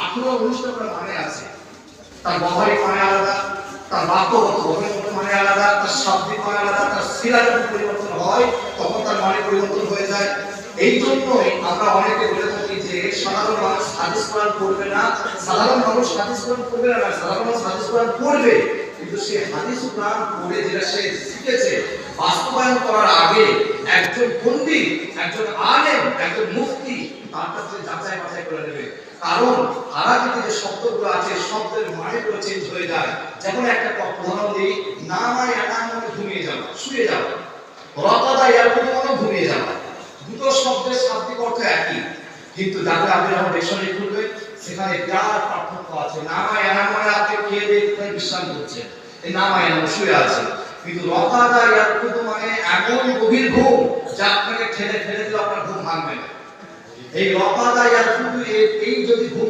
18 19টা করে মানে আছে। তার ব্যবহারিক মানে আলাদা, তার বাক্যগত গঠনগত মানে আলাদা, তার শাব্দিক মানে আলাদা, তার সিরাজ পরিবর্তন হয় তখন তার মানে পরিবর্তন হয়ে যায়। এই জন্যই আমরা অনেকে বলে থাকি যে সাধারণ মানুষ হাদিস কোরআন পড়বে না, সাধারণ মানুষ হাদিস কোরআন পড়বে না, সাধারণ মানুষ হাদিস কোরআন পড়বে, কিন্তু সে হাদিস কোরআন পড়ে যেটা সে শিখেছে বাস্তবায়ন করার আগে একজন পণ্ডিত, একজন আলেম, একজন মুফতি তার কাছে যাচাই বাছাই করে নেবে। কারণ আরবিতে যে শব্দগুলো আছে শব্দের মানেগুলো চেঞ্জ হয়ে যায়। যেমন একটা উদাহরণ দিই, নামা ইয়ানাম মানে ঘুমিয়ে যাওয়া, শুয়ে যাওয়া, রাকাদা ইয়ারকুদু মানে ঘুমিয়ে যাওয়া। দুটো শব্দের শাব্দিক অর্থ একই, কিন্তু যাতে আপনি যখন ডিকশনারি খুলবেন সেখানে বিরাট পার্থক্য আছে। নামা ইয়ানাম মানে আপনি খেয়ে দিয়ে বিশ্রাম করছেন, এই নামা ইয়ানাম শুয়ে আছে। কিন্তু রাকাদা ইয়ারকুদু মানে এমন গভীর ঘুম যা আপনাকে ঠেলে ফেলে দিলে আপনার ঘুম ভাঙবে না। এই রাকাদা ইয়ারকুদু এই যদি ঘুম